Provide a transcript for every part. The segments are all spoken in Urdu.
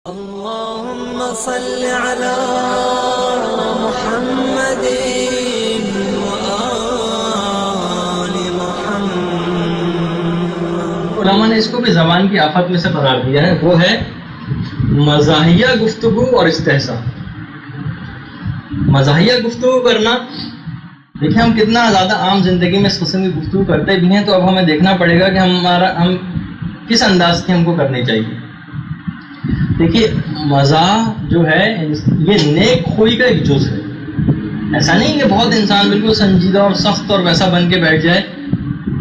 اللهم صل على محمد وآل محمد. علماء نے اس کو بھی زبان کی آفت میں سے قرار دیا ہے، وہ ہے مزاحیہ گفتگو اور استحسان. مزاحیہ گفتگو کرنا، دیکھیں ہم کتنا زیادہ عام زندگی میں اس قسم کی گفتگو کرتے بھی ہیں، تو اب ہمیں دیکھنا پڑے گا کہ ہم کس انداز کی ہم کو کرنی چاہیے. دیکھیے مزاح جو ہے یہ نیک خوئی کا ایک جز ہے. ایسا نہیں کہ بہت انسان بالکل سنجیدہ اور سخت اور ویسا بن کے بیٹھ جائے،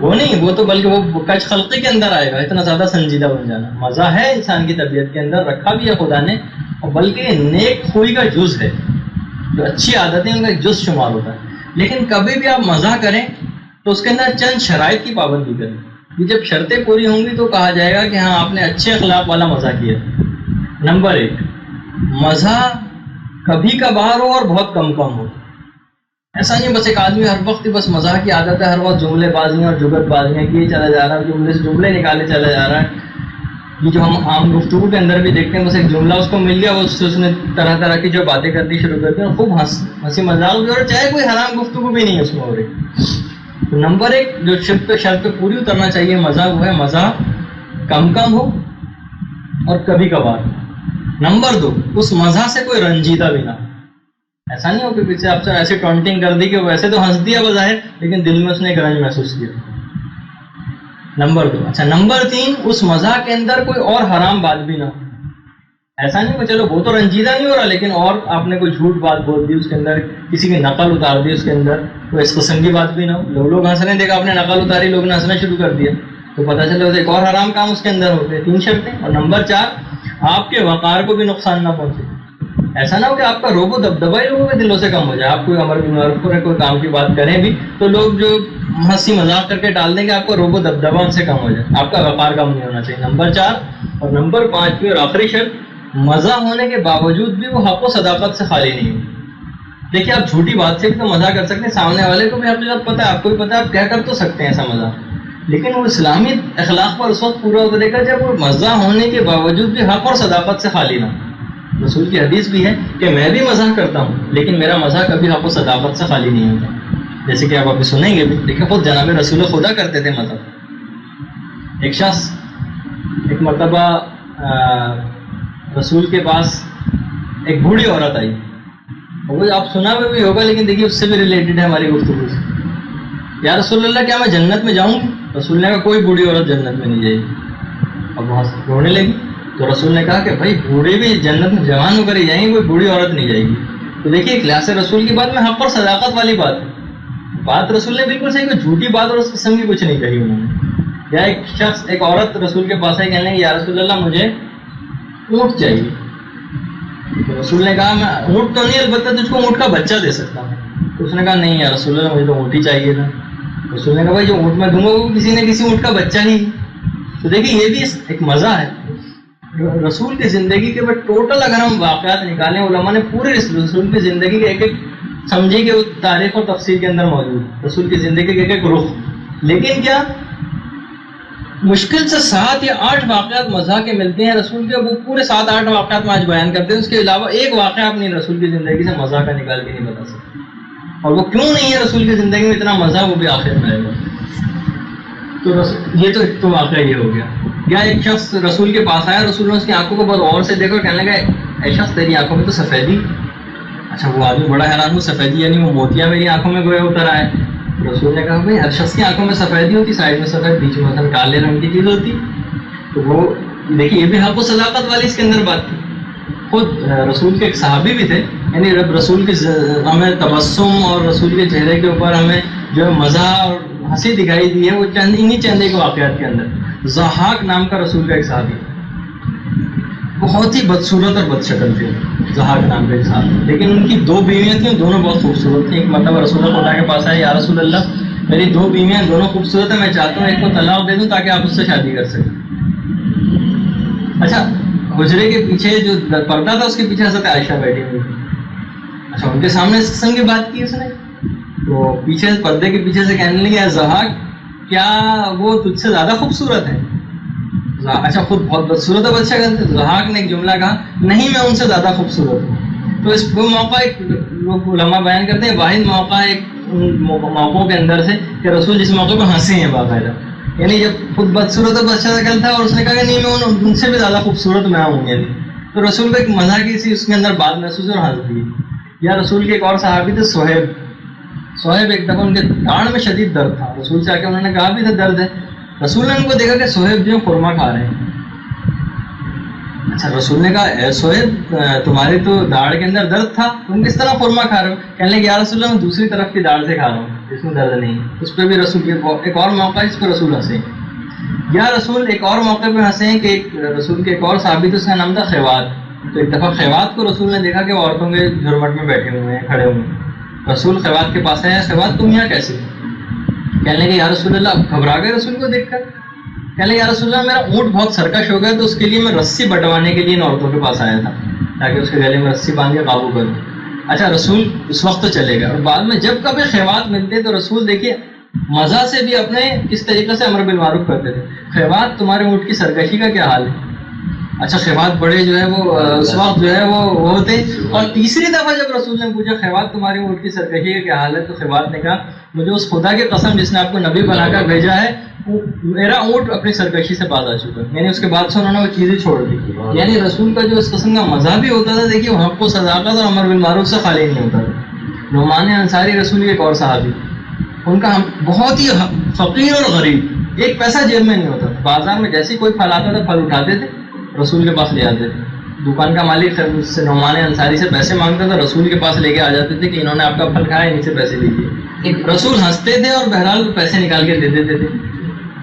وہ نہیں، وہ تو بلکہ وہ کچ خلقی کے اندر آئے گا، اتنا زیادہ سنجیدہ بن جانا. مزاح ہے انسان کی طبیعت کے اندر رکھا بھی ہے خدا نے، اور بلکہ نیک خوئی کا جز ہے، جو اچھی عادتیں ان کا ایک جز شمار ہوتا ہے. لیکن کبھی بھی آپ مزاح کریں تو اس کے اندر چند شرائط کی پابندی کریں. یہ جب شرطیں پوری ہوں گی تو کہا جائے گا کہ ہاں آپ نے اچھے اخلاق والا مزاح کیا. نمبر 1، مزاح کبھی کبھار ہو اور بہت کم ہو. ایسا نہیں بس ایک آدمی ہر وقت بس مزاح کی عادت ہے، ہر وقت جملے بازیاں اور جگت بازیاں کیے چلا جا رہا ہے، جملے سے جملے نکالے چلا جا رہا ہے. یہ جو ہم عام گفتگو کے اندر بھی دیکھتے ہیں، بس ایک جملہ اس کو مل گیا، اس نے طرح طرح کی جو باتیں کرتی شروع کرتی ہیں، خوب ہنسی مذاق بھی ہو رہا ہے، چاہے کوئی حرام گفتگو بھی نہیں ہے اس میں ہو رہی. تو نمبر 1 جو شرط پہ پوری اترنا چاہیے مزاح، وہ ہے مزاح کم ہو اور کبھی کبھار. نمبر 2، اس مزاح سے کوئی رنجیدہ بھی نہ ہو. ایسا نہیں ہو کہ پیچھے آپ سے ایسے ٹونٹنگ کر دی کہ ویسے تو ہنس دیا بظاہر، لیکن دل میں اس نے ایک رنج محسوس کیا. نمبر 2. اچھا نمبر 3، اس مزاح کے اندر کوئی اور حرام بات بھی نہ ہو. ایسا نہیں کہ چلو وہ تو رنجیدہ نہیں ہو رہا، لیکن اور آپ نے کوئی جھوٹ بات بول دی اس کے اندر، کسی کی نقل اتار دی اس کے اندر، تو اس قسم کی بات بھی نہ ہو. لوگ ہنسنے دیکھا، آپ نے نقل اتاری، لوگ نے ہنسنا شروع کر دیا، تو پتہ چلے ایک اور حرام کام اس کے اندر ہوتے. 3 شرطیں. اور نمبر 4، آپ کے وقار کو بھی نقصان نہ پہنچے. ایسا نہ ہو کہ آپ کا روب و دبدبا ہی لوگوں کے دلوں سے کم ہو جائے. آپ کوئی امر بالمعروف کریں، کوئی کام کی بات کریں بھی، تو لوگ جو ہنسی مذاق کر کے ڈال دیں کہ آپ کا روب و دبدبا ان سے کم ہو جائے، آپ کا وقار کم نہیں ہونا چاہیے. نمبر 4 اور نمبر 5 کی اور آخری شرط، مزاح ہونے کے باوجود بھی وہ حق و صداقت سے خالی نہیں ہو. دیکھیے آپ جھوٹی بات سے بھی تو مزاح کر سکتے ہیں، سامنے والے کو بھی حقیقت پتہ ہے، آپ کو بھی پتہ ہے، آپ کہہ کر تو سکتے ہیں ایسا مزاح، لیکن وہ اسلامی اخلاق پر اس وقت پورا اترے گا جب وہ مزاح ہونے کے باوجود بھی حق اور صداقت سے خالی نہ. رسول کی حدیث بھی ہے کہ میں بھی مزاح کرتا ہوں، لیکن میرا مزاح کبھی حق و صداقت سے خالی نہیں ہوتا. جیسے کہ آپ ابھی سنیں گے بھی. دیکھیں خود جناب رسول خدا کرتے تھے مزاح. ایک شخص ایک مرتبہ رسول کے پاس ایک بوڑھی عورت آئی، وہ آپ سنا بھی ہوگا، لیکن دیکھیے اس سے بھی ریلیٹڈ ہے ہماری گفتگو سے. یا رسول اللہ کیا میں جنت میں جاؤں گی؟ رسول نے کہا کوئی بوڑھی عورت جنت میں نہیں جائے گی. اب وہاں سے رونے لگی، تو رسول نے کہا کہ بھائی بوڑھے بھی جنت میں جوان ہو کر ہی جائیں گے، کوئی بوڑھی عورت نہیں جائے گی. تو دیکھیے اخلاص رسول کی بات میں حق اور صداقت والی بات ہے. بات رسول نے بالکل صحیح، کوئی جھوٹی بات اور اس قسم کی کچھ نہیں کہی انہوں نے. یا ایک شخص ایک عورت رسول کے پاس آئی، کہنے لگی یا رسول اللہ مجھے اونٹ چاہیے. تو رسول نے کہا میں اونٹ تو نہیں، البتہ تجھ کو اونٹ کا بچہ دے سکتا ہوں. تو اس نے کہا نہیں یا رسول اللہ مجھے تو اونٹ ہی چاہیے تھا. رسول نے کہا بھائی جو اونٹ میں دوں گا وہ کسی نہ کسی اونٹ کا بچہ ہی. تو دیکھیے یہ بھی ایک مزہ ہے رسول کی زندگی کے. بٹ ٹوٹل اگر ہم واقعات نکالیں، علماء نے پورے رسول کی زندگی کے ایک ایک سمجھے کہ وہ تاریخ اور تفسیر کے اندر موجود رسول کی زندگی کے ایک ایک رخ. لیکن کیا مشکل سے 7 یا 8 واقعات مزاح کے ملتے ہیں رسول کے، وہ پورے 7-8 واقعات میں آج بیان کرتے ہیں. اس کے علاوہ ایک واقعہ آپ نے رسول کی زندگی سے مزاح کا نکال کے نہیں بتا سکتے. اور وہ کیوں نہیں ہے رسول کی زندگی میں اتنا مزہ، وہ بھی آخر میں آئے گا. تو یہ تو واقعہ یہ ہو گیا. یا ایک شخص رسول کے پاس آیا، رسول نے اس کی آنکھوں کو بہت غور سے دیکھا، کہنے لگا اے شخص تیری آنکھوں میں تو سفیدی. اچھا وہ آدمی بڑا حیران ہوا، سفیدی یعنی وہ موتیاں میری آنکھوں میں گویا اتر آئے. رسول نے کہا بھائی ہر شخص کی آنکھوں میں سفیدی ہوتی، سائڈ میں سفید، بیچ میں مثلا کالے رنگ کی چیز ہوتی. تو وہ دیکھیے یہ بھی حق و صداقت والی اس کے اندر بات تھی. خود رسول کے ایک صحابی بھی تھے، یعنی رب رسول کی ہمیں تبسم اور رسول کے چہرے کے اوپر ہمیں جو مزاح اور ہنسی دکھائی دی ہے وہ انہی چند ایک واقعات کے اندر. ضحاک نام کا رسول کا ایک صحابی، بہت ہی بدصورت اور بد شکل تھے ضحاک نام کا ایک صحابی، لیکن ان کی 2 بیویاں تھیں، دونوں بہت خوبصورت تھیں. ایک مرتبہ رسول خدا کے پاس آئے، یا رسول اللہ میری 2 بیویاں دونوں خوبصورت ہیں، میں چاہتا ہوں ایک کو طلاق دے دوں تاکہ آپ اس سے شادی کر سکیں. اچھا حجرے کے پیچھے جو پردہ تھا اس کے پیچھے حضرت عائشہ بیٹھی ہوئی تھی. اچھا ان کے سامنے اس قسم کی بات کی اس نے، تو پیچھے پردے کے پیچھے سے کہنے لگے ضحاک کیا وہ تجھ سے زیادہ خوبصورت ہے؟ اچھا خود بہت بدصورت ہے بادشاہ کہتے ہیں. ضحاک نے ایک جملہ کہا نہیں میں ان سے زیادہ خوبصورت ہوں. تو اس وہ موقع ایک لوگ علماء بیان کرتے ہیں واحد موقع ایک ان موقعوں کے اندر سے کہ رسول جس موقع پہ ہنسے ہیں باقاعدہ, یعنی جب خود بدصورت بادشاہ کا تھا اور اس نے کہا کہ نہیں میں ان سے بھی زیادہ خوبصورت میں ہوں, یعنی تو رسول کو ایک مزہ کی سی اس کے اندر بات محسوس اور ہنس دی. یا رسول کے ایک اور صحابی تھے صہیب ایک دفعہ ان کے داڑھ میں شدید درد تھا, رسول سے آ کے انہوں نے کہا بھی تھا درد ہے. رسول نے ان کو دیکھا کہ صہیب جو خورما کھا رہے ہیں. اچھا رسول نے کہا اے صہیب تمہاری تو داڑھ کے اندر درد تھا, تم کس طرح خورما کھا رہے ہو؟ کہنے لگے یا رسول اللہ میں دوسری طرف کی داڑھ سے کھا رہا ہوں جس میں درد نہیں. اس پہ بھی رسول ایک اور موقع ہے اس پہ رسول ہنسے. یا رسول ایک اور موقع پہ ہنسے ہیں کہ ایک رسول کے ایک اور صحابی تھے اس کا نام تھا خوات. تو ایک دفعہ خوات کو رسول نے دیکھا کہ وہ عورتوں کے جھرمٹ میں بیٹھے ہوئے ہیں, کھڑے ہوئے ہیں. رسول خوات کے پاس آیا, خوات تم یہاں کیسے؟ کہنے لگے یا رسول اللہ, گھبرا گئے رسول کو دیکھ کر. کہنے لگے یا رسول اللہ میرا اونٹ بہت سرکش ہو گیا تو اس کے لیے میں رسی بٹوانے کے لیے ان عورتوں کے پاس آیا تھا تاکہ اس کے گلے میں رسی باندھ کے قابو کروں. اچھا رسول اس وقت تو چلے گا, اور بعد میں جب کبھی خوات ملتے تو رسول دیکھیے مزہ سے بھی اپنے کس طریقے سے امر بالمعروف کرتے تھے. خوات تمہارے اونٹ کی سرکشی کا کیا حال ہے؟ اچھا خوات بڑے جو ہے وہ اس وقت جو ہے وہ ہوتے. اور تیسری دفعہ جب رسول نے پوچھا خوات تمہاری اونٹ کی سرکشی کا کیا حال ہے, تو خوات نے کہا مجھے اس خدا کی قسم جس نے آپ کو نبی بنا کر بھیجا ہے میرا اونٹ اپنی سرکشی سے باز آ چکا. یعنی اس کے بعد سے انہوں نے وہ چیزیں چھوڑ دی. یعنی رسول کا جو اس قسم کا مزہ بھی ہوتا تھا دیکھیے وہ حق و صداقت اور امر بالمعروف سے خالی نہیں ہوتا تھا. نعمان انصاری رسول کے ایک اور صحابی, ان کا بہت ہی فقیر اور غریب, ایک پیسہ جیب میں نہیں ہوتا. بازار میں جیسے کوئی پھل آتا تھا پھل اٹھاتے تھے رسول کے پاس لے آتے تھے. دکان کا مالک سے نعمان انصاری سے پیسے مانگتا تھا, رسول کے پاس لے کے آ جاتے تھے کہ انہوں نے آپ کا پھل کھایا ان سے پیسے لیجیے. رسول ہنستے تھے اور بہرحال پیسے نکال کے دے دیتے تھے.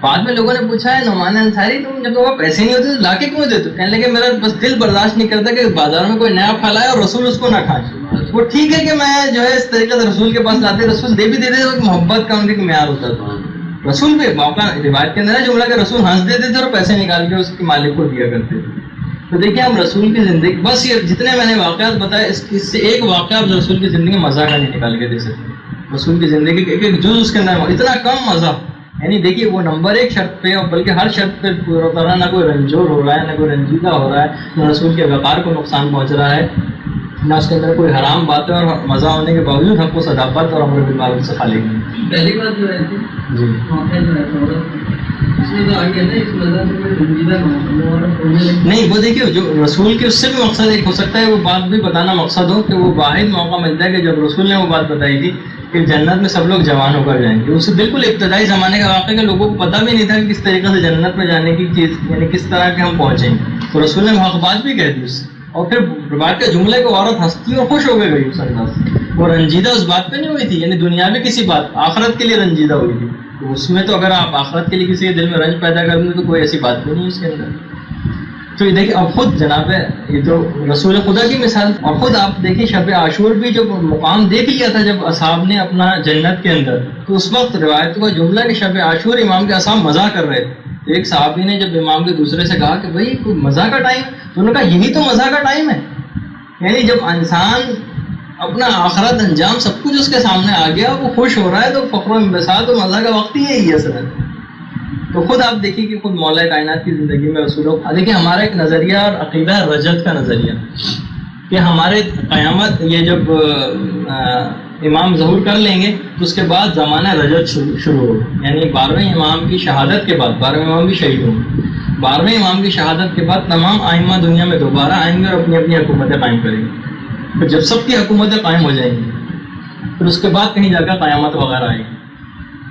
بعد میں لوگوں نے پوچھا ہے نعمان انصاری تم جب وہاں پیسے نہیں ہوتے تو لا کے کیوں دیتے؟ کہنے لگے میرا بس دل برداشت نہیں کرتا کہ بازار میں کوئی نیا پھل آئے اور رسول اس کو نہ کھائے. وہ ٹھیک ہے کہ میں جو ہے اس طریقے سے رسول کے پاس لاتے, رسول دے بھی دیتے تھے, محبت کا ان کے معیار ہوتا تھا. رسول پہ موقع روایت کے اندر ہے جملہ کہ رسول ہنس دیتے تھے اور پیسے نکال کے اس کے مالک کو دیا کرتے تھے. تو دیکھیے ہم رسول کی زندگی, بس یہ جتنے میں نے واقعات بتائے اس سے ایک واقعہ آپ رسول کی زندگی میں مزہ کا نہیں نکال کے دے سکتے. رسول کی زندگی ایک ایک جز اس کے اندر اتنا کم مزہ, یعنی دیکھیے وہ نمبر ایک شرط پہ اور بلکہ ہر شرط پہ پورا اترا, نہ کوئی رنجور ہو رہا ہے نہ کوئی رنجیدہ ہو رہا ہے, نہ رسول کے وقار کو نقصان پہنچ رہا ہے, نہ اس کے اندر کوئی حرام بات ہے, اور مزہ ہونے کے باوجود حق و صداقت اور امر بالمعروف سے خالی نہیں. پہلی بات جو ہے جی نہیں, وہ دیکھیے جو رسول کے اس سے بھی مقصد ایک ہو سکتا ہے وہ بات بھی بتانا مقصد ہو کہ وہ واحد موقع ملتا ہے کہ جب رسول نے وہ بات بتائی تھی کہ جنت میں سب لوگ جوان ہو کر جائیں گے. اس سے بالکل ابتدائی زمانے کا واقعہ کہ لوگوں کو پتہ بھی نہیں تھا کہ کس طریقے سے جنت میں جانے کی چیز, یعنی کس طرح کے ہم پہنچیں گے. تو رسول نے حق بات بھی کہہ دی اس سے, اور پھر بات کے جملے کو عورت ہنستی اور خوش ہو گئی اس انداز سے. وہ رنجیدہ اس بات پہ نہیں ہوئی تھی, یعنی دنیاوی کسی بات, آخرت کے لیے رنجیدہ ہوئی تھی. تو اس میں تو اگر آپ آخرت کے لیے کسی کے دل میں رنج پیدا کر دیں تو کوئی ایسی بات بھی نہیں اس کے اندر. تو یہ دیکھیں اب خود جناب یہ تو رسول خدا کی مثال, اور خود آپ دیکھیں شب عاشور بھی جو مقام دیکھ لیا تھا جب اصحاب نے اپنا جنت کے اندر, تو اس وقت روایت کا جملہ کہ شب عاشور امام کے اصحاب مزہ کر رہے تھے. ایک صحابی نے جب امام کے دوسرے سے کہا کہ بھائی کوئی مزہ کا ٹائم, تو انہوں نے کہا یہی تو مزہ کا ٹائم ہے. یعنی جب انسان اپنا آخرت انجام سب کچھ اس کے سامنے آ گیا, وہ خوش ہو رہا ہے, تو فخر و انبساط و مزہ کا وقت ہی یہی ہے اصل. تو خود آپ دیکھیے کہ خود مولا کائنات کی زندگی میں رسولوں, دیکھیے ہمارا ایک نظریہ اور عقیدہ ہے رجت کا نظریہ کہ ہمارے قیامت یہ جب امام ظہور کر لیں گے تو اس کے بعد زمانہ رجت شروع ہوگا. یعنی 12ویں امام کی شہادت کے بعد, 12ویں امام بھی شہید ہوں گے, 12ویں امام کی شہادت کے بعد تمام ائمہ دنیا میں دوبارہ آئیں گے اور اپنی اپنی حکومتیں قائم کریں گے. پھر جب سب کی حکومتیں قائم ہو جائیں گی پھر اس کے بعد کہیں جا کر قیامت وغیرہ آئے گی.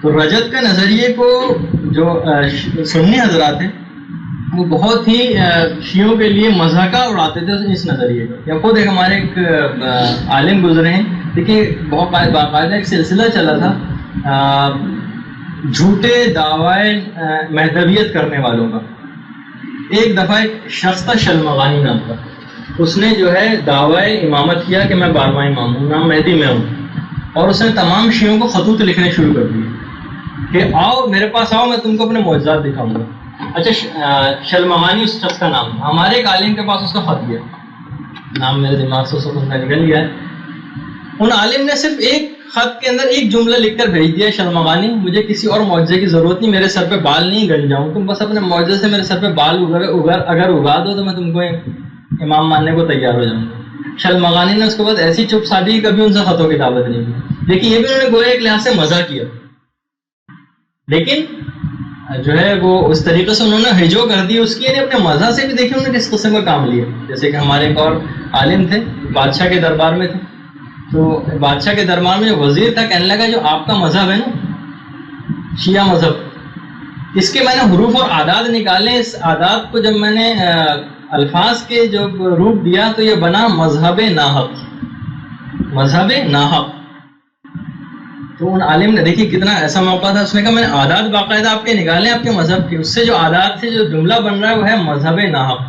تو رجت کے نظریے کو جو سنی حضرات ہیں وہ بہت ہی شیعوں کے لیے مذاقہ اڑاتے تھے اس نظریے کا. یا خود ایک ہمارے ایک عالم گزرے ہیں, دیکھیے بہت باقاعدہ ایک سلسلہ چلا تھا جھوٹے دعوائے مہدویت کرنے والوں کا. ایک دفعہ ایک شخص تھا شلمغانی نام کا, اس نے جو ہے دعوی امامت کیا کہ میں 12واں امام ہوں, نام مہدی میں ہوں, اور اس نے تمام شیعوں کو خطوط لکھنے شروع کر دیے کہ آؤ میرے پاس آؤ, میں تم کو اپنے معجزات دکھاؤں گا. اچھا شلمغانی اس شخص کا نام تھا. ہمارے ایک عالم کے پاس اس کا خط گیا, نام میرے دماغ سے نکل گیا ہے. ان عالم نے صرف ایک خط کے اندر ایک جملہ لکھ کر بھیج دیا، شرمغانی مجھے کسی اور معجزے کی ضرورت نہیں، میرے سر پہ بال نہیں گن جاؤں، تم بس اپنے معجزے سے میرے سر پہ بال اگر اگا دو تو میں تم کو امام ماننے کو تیار ہو جاؤں گا۔ شرمغانی نے اس کے بعد ایسی چپ سادی کبھی ان سے خطوں کی دعوت نہیں کی۔ دیکھیے یہ بھی انہوں نے گویا ایک لحاظ سے مزہ کیا، لیکن جو ہے وہ اس طریقے سے انہوں نے ہجو کر دی اس کی، یعنی اپنے مزہ سے بھی دیکھیے انہوں نے کس قسم کا کام لیا۔ جیسے کہ ہمارے ایک اور عالم تھے، بادشاہ کے دربار میں تھے، تو بادشاہ کے دربار میں جو وزیر تھا کہنے لگا جو آپ کا مذہب ہے نا شیعہ مذہب، اس کے میں نے حروف اور اعداد نکالے، اس اعداد کو جب میں نے الفاظ کے جو روپ دیا تو یہ بنا مذہب ناحق، مذہب ناحق۔ تو ان عالم نے دیکھیے کتنا ایسا موقع تھا، اس نے کہا میں نے اعداد باقاعدہ آپ کے نکالے آپ کے مذہب کے، اس سے جو اعداد سے جو جملہ بن رہا ہے وہ ہے مذہب ناحق۔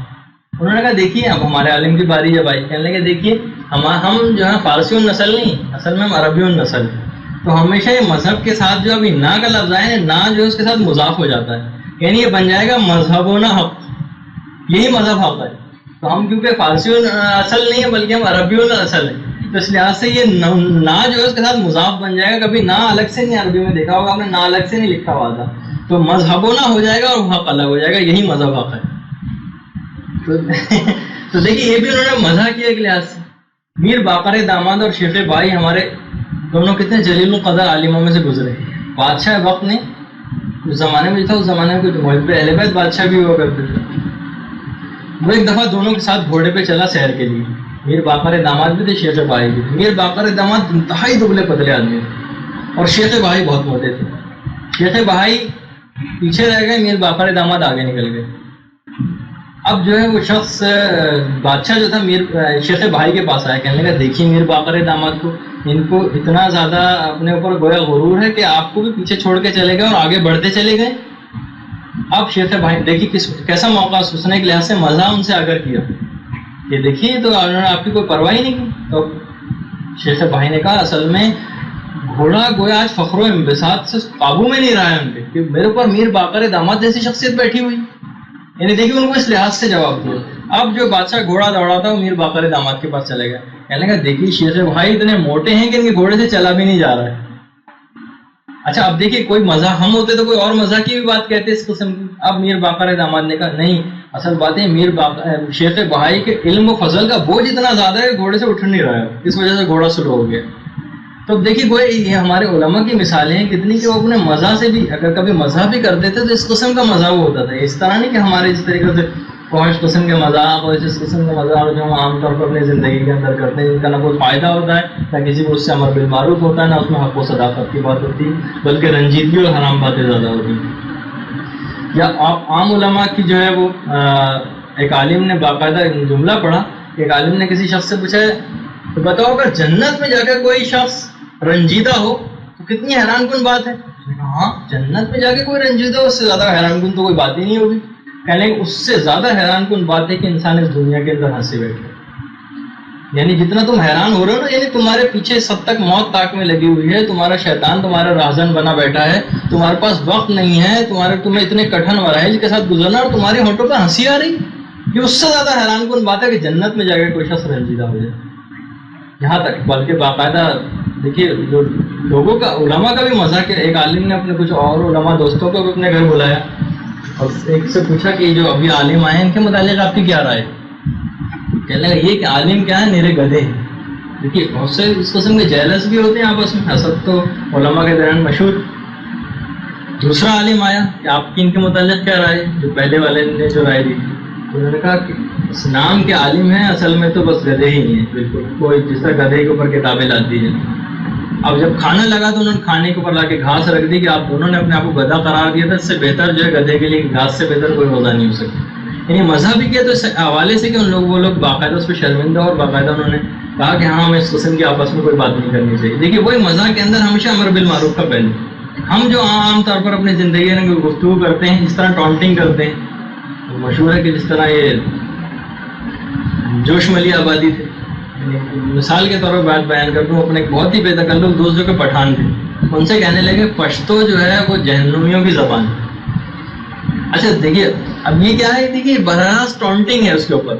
انہوں نے کہا دیکھیے اب ہمارے عالم کی باری جب آئی، کہنے لگے دیکھیے ہم جو ہے فارسی النسل نہیں، اصل میں ہم عربی النسل ہیں، تو ہمیشہ یہ مذہب کے ساتھ جو ابھی نا کا لفظ آئے نا جو ہے اس کے ساتھ مضاف ہو جاتا ہے، یعنی یہ بن جائے گا مذہب و حق، یہی مذہب حق ہے۔ تو ہم کیونکہ فارسی اصل نہیں ہے بلکہ ہم عربی الاصل ہیں، تو اس لحاظ سے یہ نا جو ہے اس کے ساتھ مضاف بن جائے گا، کبھی نا الگ سے نہیں، عربی میں دیکھا ہوگا آپ نے نا الگ سے نہیں لکھا ہوا تھا، تو مذہب و نا ہو جائے گا اور حق الگ ہو جائے گا، یہی مذہب حق ہے۔ تو دیکھیے یہ بھی انہوں نے مزہ کیا ایک لحاظ سے۔ میر باقر داماد اور شیخ بھائی ہمارے دونوں کتنے جلیل القدر عالموں میں سے گزرے۔ بادشاہ وقت نے اس زمانے میں جو تھا، اس زمانے میں کچھ محب اہل بیت بادشاہ بھی ہوا کرتے تھے، وہ ایک دفعہ دونوں کے ساتھ گھوڑے پہ چلا سیر کے لیے۔ میر باقر داماد بھی تھے، شیخ بھائی بھی تھے۔ میر باقر داماد انتہائی دبلے پتلے آدمی تھے اور شیخ بھائی بہت موٹے تھے۔ شیخ بھائی پیچھے رہ گئے، میر باقر داماد آگے نکل گئے۔ اب جو ہے وہ شخص بادشاہ جو تھا شیخ بھائی کے پاس آیا، کہنے لگا دیکھیے میر باقر داماد کو، ان کو اتنا زیادہ اپنے اوپر گویا غرور ہے کہ آپ کو بھی پیچھے چھوڑ کے چلے گئے اور آگے بڑھتے چلے گئے۔ اب شیخ بھائی دیکھیے کیسا موقع، اس نے ایک لحاظ سے مزہ ان سے اگر کیا کہ دیکھیے تو انہوں نے آپ کی کوئی پرواہ ہی نہیں کی۔ تو شیخ بھائی نے کہا اصل میں گھوڑا گویا آج فخر و انبساط سے قابو میں نہیں رہا ہے ان کے، کہ میرے اوپر میر باقر داماد جیسی شخصیت بیٹھی ہوئی، یعنی دیکھیے ان کو اس لحاظ سے جواب دیا۔ اب جو بادشاہ گھوڑا دوڑا تھا وہ میر باقر داماد کے پاس چلے گیا، کہنے لگا دیکھیے شیخ بھائی اتنے موٹے ہیں کہ ان کے گھوڑے سے چلا بھی نہیں جا رہا ہے۔ اچھا اب دیکھیے کوئی مزہ ہم ہوتے تو کوئی اور مزہ کی بھی بات کہتے اس قسم کی۔ اب میر باقر داماد نے کہا نہیں، اصل بات ہے شیخ بھائی کے علم و فضل کا بوجھ اتنا زیادہ ہے کہ گھوڑے سے اٹھ نہیں رہا ہے، اس وجہ سے گھوڑا سلو ہو گیا۔ تو اب دیکھیے گویا یہ ہمارے علماء کی مثالیں ہیں کتنی کہ وہ اپنے مزہ سے بھی اگر کبھی مزہ بھی کرتے تھے تو اس قسم کا مزہ وہ ہوتا تھا، اس طرح نہیں کہ ہمارے جس طریقے سے فحش قسم کے مذاق اور جس قسم کا مذاق جو ہم عام طور پر اپنی زندگی کے اندر کرتے ہیں، جن کا نہ کوئی فائدہ ہوتا ہے نہ کسی کو اس سے امر بالمعروف ہوتا ہے، نہ اس میں حق و صداقت کی بات ہوتی ہے، بلکہ رنجیدگی اور حرام باتیں زیادہ ہوتی ہیں۔ یا آپ عام علماء کی جو ہے وہ ایک عالم نے باقاعدہ جملہ پڑھا، ایک عالم نے کسی شخص سے پوچھا تو بتاؤ اگر جنت میں جا کے کوئی شخص رنجیدہ ہو تو کتنی حیران کن بات ہے۔ ہاں جنت میں جا کے کوئی رنجیدہ ہو، اس سے زیادہ حیران کن تو کوئی بات ہی نہیں ہوگی۔ کہنے کہ اس سے زیادہ حیران کن بات ہے کہ انسان اس دنیا کے اندر ہنسے بیٹھے، یعنی جتنا تم حیران ہو رہے ہو نا، یعنی تمہارے پیچھے سب تک موت تاک میں لگی ہوئی ہے، تمہارا شیطان تمہارا راہزن بنا بیٹھا ہے، تمہارے پاس وقت نہیں ہے، تمہیں اتنے کٹھن مراحل کے ساتھ گزرنا اور تمہارے ہونٹوں پہ ہنسی آ رہی، یہ اس سے زیادہ حیران کن بات ہے کہ جنت میں جا کے کوئی شخص رنجیدہ ہو جائے۔ یہاں تک بلکہ باقاعدہ دیکھیے جو لوگوں کا علماء کا بھی مزہ کیا، ایک عالم نے اپنے کچھ اور علماء دوستوں کو بھی اپنے گھر بلایا اور ایک سے پوچھا کہ جو ابھی عالم آئے ہیں ان کے متعلق آپ کی کیا رائے؟ کہنے لگا یہ کہ عالم کیا ہے، میرے گدھے ہیں۔ دیکھیے بہت سے اس قسم کے جیلس بھی ہوتے ہیں آپس میں، حسد تو علماء کے درمیان مشہور۔ دوسرا عالم آیا کہ آپ کی ان کے متعلق کیا رائے، جو پہلے والے نے جو رائے دی، انہوں نے کہا کہ اسلام کے عالم ہیں اصل میں تو بس گدھے ہی ہیں، بالکل کوئی جس طرح گدھے کے اوپر کتابیں لاتی ہیں۔ اب جب کھانا لگا تو انہوں نے کھانے کے اوپر لا کے گھاس رکھ دی کہ آپ دونوں نے اپنے آپ کو گدھا قرار دیا تھا، اس سے بہتر جو ہے گدھے کے لیے گھاس سے بہتر کوئی وضع نہیں ہو سکتی۔ یعنی مزہ بھی کیا تو اس حوالے سے کہ وہ لوگ باقاعدہ اس پہ شرمندہ اور باقاعدہ انہوں نے کہا کہ ہاں ہمیں اس قسم کی آپس میں کوئی بات نہیں کرنی چاہیے۔ دیکھیے وہی مزہ کے اندر ہمیشہ امر بالمعروف کا پہلو، ہم جو عام طور پر اپنی زندگی میں گفتگو کرتے ہیں جس طرح ٹونٹنگ کرتے ہیں، مشہور ہے کہ جس طرح یہ جوش ملی آبادی تھے، مثال کے طور پر بات بیان کرتا ہوں، اپنے ایک بہت ہی بے تکلف دوست جو کہ پٹھان تھے، ان سے کہنے لگے پشتو جو ہے وہ جہنمیوں کی زبان ہے۔ اچھا دیکھیے اب یہ کیا ہے، دیکھیے براہ راست ٹونٹنگ ہے اس کے اوپر،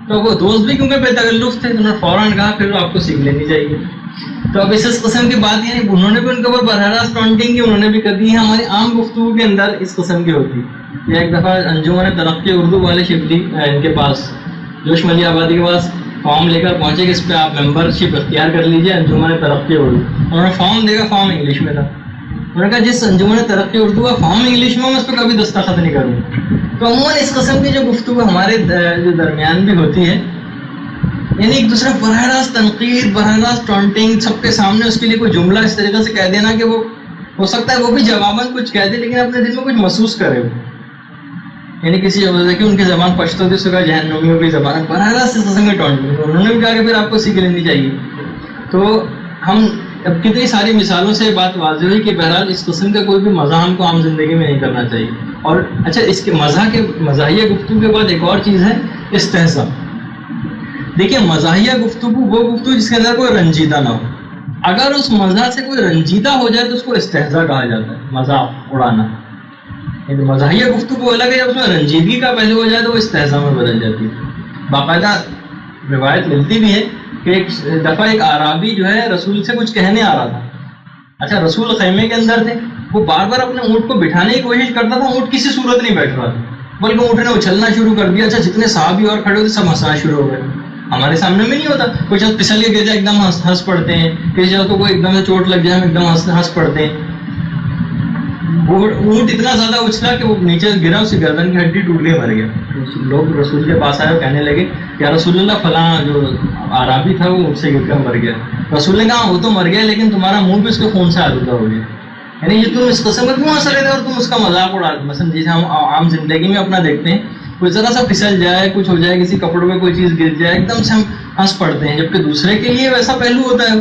تو وہ دوست بھی کیونکہ بے تکلف تھے، انہوں نے فوراً کہا پھر آپ کو سیکھ لینی چاہیے۔ تو اب اس قسم کی بات یہ نہیں، انہوں نے بھی ان کے اوپر براہ راست ٹونٹنگ کی انہوں نے بھی کر دی ہے، ہماری عام گفتگو کے اندر اس قسم کی ہوتی ہے۔ ایک دفعہ انجمن ترقی اردو والے شبلی ان کے پاس جوش ملی آبادی کے پاس فارم لے کر پہنچے کہ اس پہ آپ ممبر شپ اختیار کر لیجیے انجمن ترقی اردو۔ انہوں نے فارم دیکھا، فارم انگلش میں تھا، انہوں نے کہا جس انجمن ترقی اردو کا فارم انگلش میں اس پہ کبھی دستخط نہیں کروں۔ تو عموماً اس قسم کی جو گفتگو ہمارے جو درمیان بھی ہوتی ہے، یعنی ایک دوسرے براہ راست تنقید، براہ راست ٹونٹنگ، سب کے سامنے اس کے لیے کوئی جملہ اس طریقے سے کہہ دینا کہ وہ ہو سکتا ہے وہ بھی جواباً کچھ کہہ دے لیکن اپنے دل میں کچھ محسوس کرے وہ، یعنی کسی وجہ کہ ان کی زبان پشتو تھی، اس کا جہنمیوں کی زبان، براہ راست اس قسم کی ٹونٹنگ، انہوں نے بھی کہا کہ پھر آپ کو سیکھ لینی چاہیے۔ تو ہم اب کتنی ساری مثالوں سے یہ بات واضح ہوئی کہ بہرحال اس قسم کا کوئی بھی مزاح ہم کو عام زندگی میں نہیں کرنا چاہیے۔ اور اچھا، اس کے مزاحیہ گفتگو کے بعد ایک اور چیز ہے استہزاء۔ دیکھیے مزاحیہ گفتگو وہ گفتگو جس کے اندر کوئی رنجیدہ نہ ہو، اگر اس مزاح سے کوئی رنجیدہ ہو جائے تو اس کو استہزاء کہا جاتا ہے، مذاق اڑانا۔ یعنی مزاحیہ گفتگو الگ ہے، جب اس میں رنجیدگی کا پہلو ہو جائے تو وہ استہزاء میں بدل جاتی ہے۔ باقاعدہ روایت ملتی بھی ہے کہ ایک دفعہ ایک اعرابی جو ہے رسول سے کچھ کہنے آ رہا تھا۔ اچھا، رسول خیمے کے اندر تھے، وہ بار بار اپنے اونٹ کو بٹھانے کی کوشش کرتا تھا، اونٹ کسی صورت نہیں بیٹھ رہا تھا، بلکہ اونٹ نے اچھلنا شروع کر دیا۔ اچھا، جتنے صحابی اور کھڑے ہوتے سب ہنسنا شروع ہو گئے۔ ہمارے سامنے میں نہیں ہوتا، کوئی شخص پھسل کے گر جائے ایک دم ہنس پڑتے ہیں، کسی شخص کو کوئی ایک دم سے چوٹ لگ جائے ہم ایک دم ہنس پڑتے ہیں۔ اونٹ اتنا زیادہ اچھلا کہ وہ نیچے گرا، اس کی گردن کی ہڈی ٹوٹ کے مر گیا۔ لوگ رسول کے پاس آئے اور کہنے لگے کہ یا رسول اللہ فلاں جو اعرابی تھا وہ اس سے گر کر مر گیا۔ رسول نے کہا وہ تو مر گیا لیکن تمہارا منہ بھی اس کے خون سے آلودہ ہو گیا۔ یعنی یہ تم اس قسم کا کیوں ہنس رہے تھے اور تم اس کا مذاق اڑا رہے؟ مثلا جیسے ہم عام زندگی میں اپنا دیکھتے ہیں، کوئی ذرا سا پھسل جائے، کچھ ہو جائے، کسی کپڑوں میں کوئی چیز گر جائے، ایک دم سے ہم ہنس پڑتے ہیں، جبکہ دوسرے کے لیے ویسا پہلو ہوتا ہے،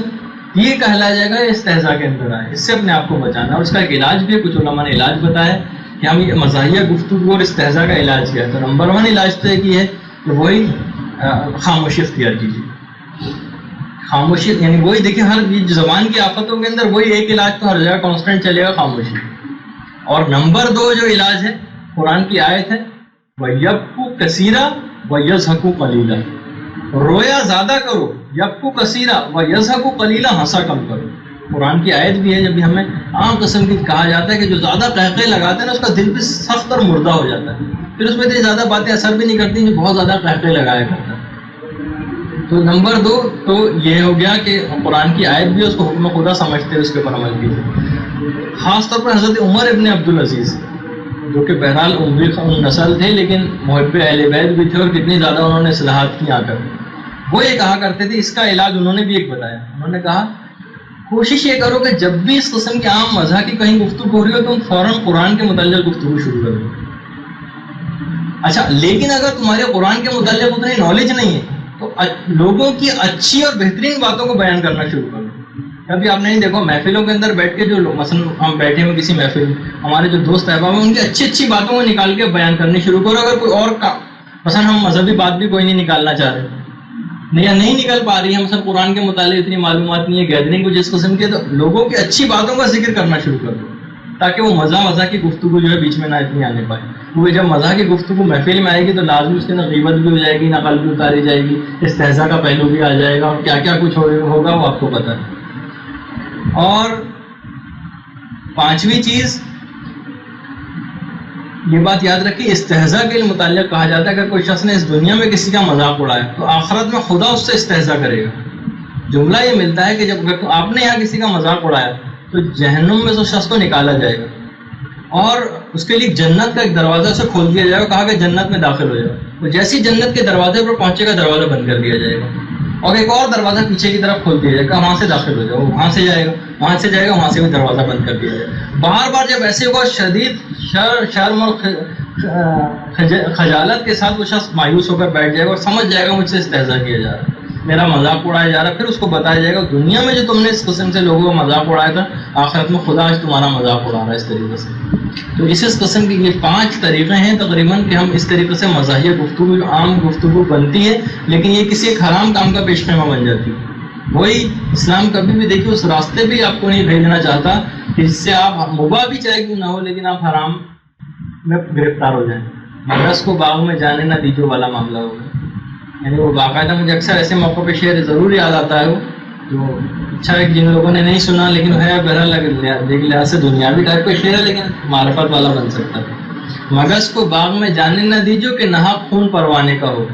یہ کہلایا جائے گا استہزاء کے اندر آئے۔ اس سے اپنے آپ کو بچانا، اور اس کا ایک علاج بھی ہے، کچھ علماء نے علاج بتایا کہ ہم یہ مزاحیہ گفتگو اور استہزاء کا علاج کیا ہے۔ تو نمبر 1 علاج تو ایک ہی ہے کہ وہی خاموشی اختیار کیجیے۔ خاموشی یعنی وہی دیکھیں، ہر زبان کی آفتوں کے اندر وہی ایک علاج تو ہر جگہ کانسٹنٹ چلے گا، خاموشی۔ اور نمبر 2 جو علاج ہے، قرآن کی آیت ہے وَيَبْكُوا كَثِيرًا وَيَضْحَكُوا قَلِيلًا، رویا زیادہ کرو، یبکو کثیرہ وَيَضْحَكُوا قَلِيلًا، ہنسا کم کرو۔ قرآن کی آیت بھی ہے، جب بھی ہمیں عام قسم کی کہا جاتا ہے کہ جو زیادہ قہقہے لگاتے ہیں نا اس کا دل بھی سخت اور مردہ ہو جاتا ہے، پھر اس میں اتنی زیادہ باتیں اثر بھی نہیں کرتی جو بہت زیادہ قہقہے لگایا کرتا ہے۔ تو نمبر 2 تو یہ ہو گیا کہ قرآن کی آیت بھی اس کو حکم خدا سمجھتے ہیں، اس کے اوپر عمل کیجیے۔ خاص طور پر حضرت عمر ابن عبدالعزیز جو کہ بہرحال عموی نسل تھے لیکن محب اہل بیت بھی تھے، اور کتنی زیادہ انہوں نے اصلاحات کی آ کر، وہ یہ کہا کرتے تھے، اس کا علاج انہوں نے بھی ایک بتایا۔ انہوں نے کہا کوشش یہ کرو کہ جب بھی اس قسم کی عام مذہب کی کہیں گفتگو ہو رہی ہو تم فوراً قرآن کے متعلق گفتگو شروع کرو۔ اچھا، لیکن اگر تمہارے قرآن کے متعلق اتنی نالج نہیں ہے تو لوگوں کی اچھی اور بہترین باتوں کو بیان کرنا شروع کرو۔ کبھی آپ نے دیکھو محفلوں کے اندر بیٹھ کے جو لوگ، مثلا ہم بیٹھے ہوئے کسی محفل، ہمارے جو دوست احباب ہیں ان کی اچھی اچھی باتوں کو نکال کے بیان کرنے شروع کرو۔ اگر کوئی اور مثلا ہم مذہبی بات بھی کوئی نہیں نکالنا چاہ رہے یا نہیں نکل پا رہی ہے، مثلا قرآن کے متعلق اتنی معلومات نہیں ہے، گیدرنگ کچھ اس قسم کی، تو لوگوں کی اچھی باتوں کا ذکر کرنا شروع کر دو تاکہ وہ مزہ کی گفتگو جو ہے بیچ میں نہ اتنی آنے پائے۔ کیونکہ جب مزہ کی گفتگو محفل میں آئے گی تو لازمی اس کے اندر غیبت بھی ہو جائے گی، نقل بھی اتاری جائے گی، استہزاء کا پہلو بھی آ جائے گا، اور کیا کیا کچھ ہوگا وہ آپ کو پتہ ہے۔ اور 5ویں چیز یہ بات یاد رکھیے، استہزاء کے متعلق کہا جاتا ہے کہ اگر کوئی شخص نے اس دنیا میں کسی کا مذاق اڑایا تو آخرت میں خدا اس سے استہزاء کرے گا۔ جملہ یہ ملتا ہے کہ جب آپ نے یہاں کسی کا مذاق اڑایا تو جہنم میں اس شخص کو نکالا جائے گا اور اس کے لیے جنت کا ایک دروازہ سے کھول دیا جائے گا، کہا کہ جنت میں داخل ہو جائے گا۔ وہ جیسی جنت کے دروازے پر پہنچے گا دروازہ بند کر دیا جائے گا، اور ایک اور دروازہ پیچھے کی طرف کھول دیا جائے گا، وہاں سے داخل ہو جائے گا، وہاں سے جائے گا، وہاں سے جائے گا، وہاں سے بھی دروازہ بند کر دیا جائے گا۔ بار بار جب ایسے ہوگا شدید شرم اور خجالت کے ساتھ وہ شخص مایوس ہو کر بیٹھ جائے گا اور سمجھ جائے گا مجھ سے استہزاء کیا جا رہا ہے، میرا مذاق اڑایا جا رہا ہے۔ پھر اس کو بتایا جائے گا دنیا میں جو تم نے اس قسم سے لوگوں کا مذاق اڑایا تھا، آخرت میں خدا آج تمہارا مذاق اڑا رہا ہے اس طریقے سے۔ تو اس قسم کی یہ 5 طریقے ہیں تقریباً کہ ہم اس طریقے سے مزاحیہ گفتگو جو عام گفتگو بنتی ہے لیکن یہ کسی ایک حرام کام کا پیش خیمہ بن جاتی ہے۔ وہی اسلام کبھی بھی دیکھیے اس راستے بھی آپ کو نہیں بھیجنا چاہتا کہ جس سے آپ مباح بھی چاہے کیوں نہ ہو لیکن آپ حرام میں گرفتار ہو جائیں۔ مدرس کو باغ میں جانے نہ دیجو والا معاملہ ہوگا، یعنی وہ باقاعدہ مجھے اکثر ایسے موقع پہ شعر ضرور یاد آتا ہے وہ تو اچھا ہے جن لوگوں نے نہیں سنا لیکن ہے بہرحال دیکھ لحاظ سے دنیاوی ٹائپ کا شعر ہے لیکن معرفت والا بن سکتا ہے. مگس کو باغ میں جانے نہ دیجو کہ نہا خون پروانے کا ہو.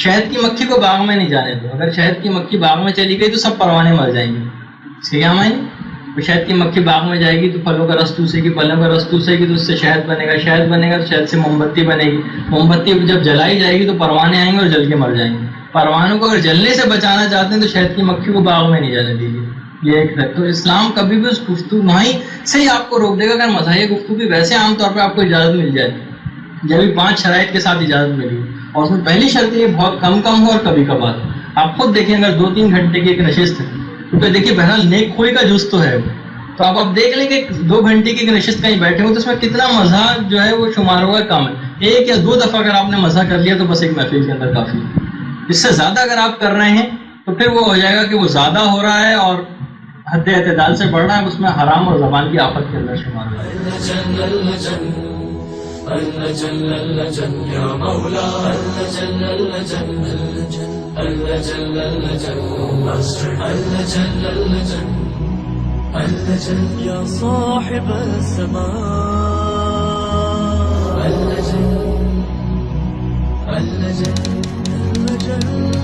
شہد کی مکھی کو باغ میں نہیں جانے دو. اگر شہد کی مکھی باغ میں چلی گئی تو سب پروانے مر جائیں گے. اس کے کیا معنی؟ تو شہد کی مکھی باغ میں جائے گی تو پھلوں کا رس چوسے گی, پھلوں کا رس چوسے گی تو اس سے شہد بنے گا, شہد بنے گا تو شہد سے موم بتی بنے گی, موم بتی جب جلائی جائے گی تو پروانے آئیں گے اور جل کے مر جائیں گے. پروانوں کو اگر جلنے سے بچانا چاہتے ہیں تو شہد کی مکھی کو باغ میں نہیں جانے دیجیے. یہ ایک ہے. تو اسلام کبھی بھی اس گفتگو وہیں سے ہی آپ کو روک دے گا. اگر مزاحیہ گفتگو کی ویسے عام طور پہ آپ کو اجازت مل جائے جب بھی 5 شرائط کے ساتھ اجازت ملی, اور اس میں پہلی شرط یہ بہت کم ہو اور کبھی کبھار. آپ خود دیکھیں اگر 2-3 گھنٹے کی ایک نشست ہے تو پھر دیکھیے بہرحال نیک خوئی کا جز تو ہے وہ, تو آپ دیکھ لیں کہ 2 گھنٹے کی ایک نشست کہیں بیٹھے ہو تو اس میں کتنا مزہ جو ہے وہ شمار ہوا کم ہے. 1 یا 2 دفعہ اگر آپ نے مزہ کر لیا تو بس ایک محفل کے اندر کافی. اس سے زیادہ اگر آپ کر رہے ہیں تو پھر وہ ہو جائے گا کہ وہ زیادہ ہو رہا ہے اور حد اعتدال سے بڑھ رہا ہے, اس میں حرام اور زبان کی آفت کے اندر شمار ہوا ہے. يا صاحب السماء اللجل